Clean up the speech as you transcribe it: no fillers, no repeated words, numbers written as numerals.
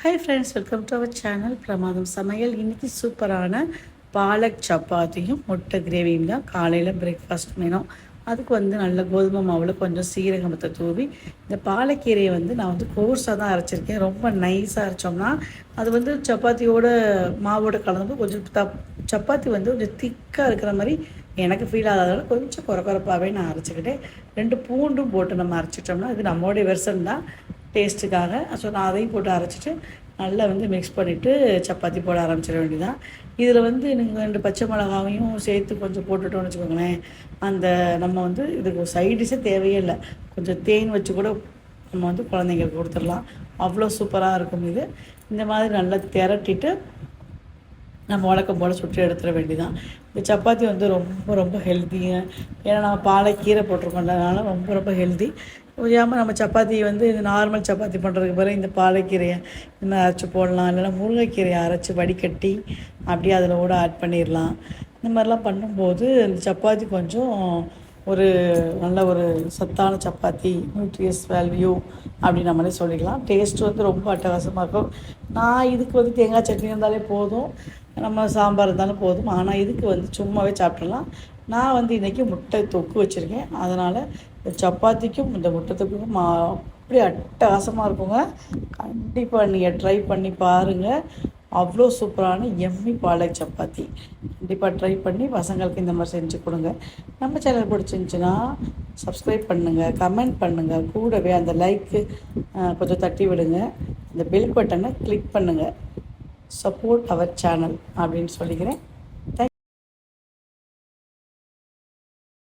Hi friends, welcome to our channel Pramadham Samayal. இன்றைக்கி சூப்பரான பாலக் சப்பாத்தியும் முட்டை கிரேவியும் தான் காலையில் பிரேக்ஃபாஸ்ட் வேணும். அதுக்கு நல்ல கோதுமை மாவில் கொஞ்சம் சீரகமத்தை தூவி இந்த பாலக்கீரையை நான் கோர்ஸாக தான் அரைச்சிருக்கேன். ரொம்ப நைஸாக அரைச்சோம்னா அது சப்பாத்தியோட மாவோட கலந்து கொஞ்சம் சப்பாத்தி கொஞ்சம் திக்காக இருக்கிற மாதிரி எனக்கு ஃபீல் ஆகாதனால கொஞ்சம் குறப்பாகவே நான் அரைச்சிக்கிட்டேன். 2 பூண்டும் போட்டு நம்ம அரைச்சிட்டோம்னா இது நம்மளுடைய வெர்சன் தான் டேஸ்ட்டுக்காக. ஸோ நான் அதையும் போட்டு அரைச்சிட்டு நல்லா மிக்ஸ் பண்ணிவிட்டு சப்பாத்தி போட ஆரம்பிச்சிட வேண்டியதான். இதில் நீங்கள் 2 பச்சை மிளகாவையும் சேர்த்து கொஞ்சம் போட்டுட்டோம்னு வச்சுக்கோங்களேன், அந்த நம்ம இதுக்கு சைட் டிஷ்ஷே தேவையே இல்லை. கொஞ்சம் தேன் வச்சு கூட நம்ம குழந்தைங்களுக்கு கொடுத்துடலாம். அவ்வளோ சூப்பராக இருக்கும். இந்த மாதிரி நல்லா திரட்டிட்டு நம்ம வழக்கம் போல் சுற்றி எடுத்துட வேண்டியதான். இந்த சப்பாத்தி ரொம்ப ரொம்ப ஹெல்த்திங்க. ஏன்னா நம்ம பாலக்கீரை போட்டிருக்கோன்றதுனால ரொம்ப ரொம்ப ஹெல்த்தி. முடியாமல் நம்ம சப்பாத்தி இந்த நார்மல் சப்பாத்தி பண்ணுறதுக்கு பிறகு இந்த பாலக்கீரையை இந்த மாதிரி அரைச்சி போடலாம். இல்லைன்னா முருங்கைக்கீரையை அரைச்சி வடிகட்டி அப்படியே அதில் கூட ஆட் பண்ணிடலாம். இந்த மாதிரிலாம் பண்ணும்போது இந்த சப்பாத்தி கொஞ்சம் ஒரு நல்ல ஒரு சத்தான சப்பாத்தி, நியூட்ரியஸ் வேல்யூ அப்படின்னு நம்மளே சொல்லிக்கலாம். டேஸ்ட்டு ரொம்ப அட்டகாசமாக இருக்கும். நான் இதுக்கு தேங்காய் சட்னி இருந்தாலே போதும், நம்ம சாம்பார் இருந்தாலும் போதும். ஆனால் இதுக்கு சும்மாவே சாப்பிட்றலாம். நான் இன்றைக்கி முட்டை தொக்கு வச்சுருக்கேன். அதனால் இந்த சப்பாத்திக்கும் இந்த முட்டை தொக்குக்கும் அப்படி அட்டகாசமாக இருக்குங்க. கண்டிப்பாக நீங்கள் ட்ரை பண்ணி பாருங்கள். அவ்வளோ சூப்பரான எம்மி பாலக் சப்பாத்தி. கண்டிப்பாக ட்ரை பண்ணி பசங்களுக்கு இந்த மாதிரி செஞ்சு கொடுங்க. நம்ம சேனல் பிடிச்சிருந்துச்சின்னா சப்ஸ்கிரைப் பண்ணுங்கள், கமெண்ட் பண்ணுங்கள், கூடவே அந்த லைக்கு கொஞ்சம் தட்டி விடுங்க. இந்த பெல் பட்டனை கிளிக் பண்ணுங்கள். சப்போர்ட் அவர் சேனல் அப்படின்னு சொல்லிக்கிறேன்.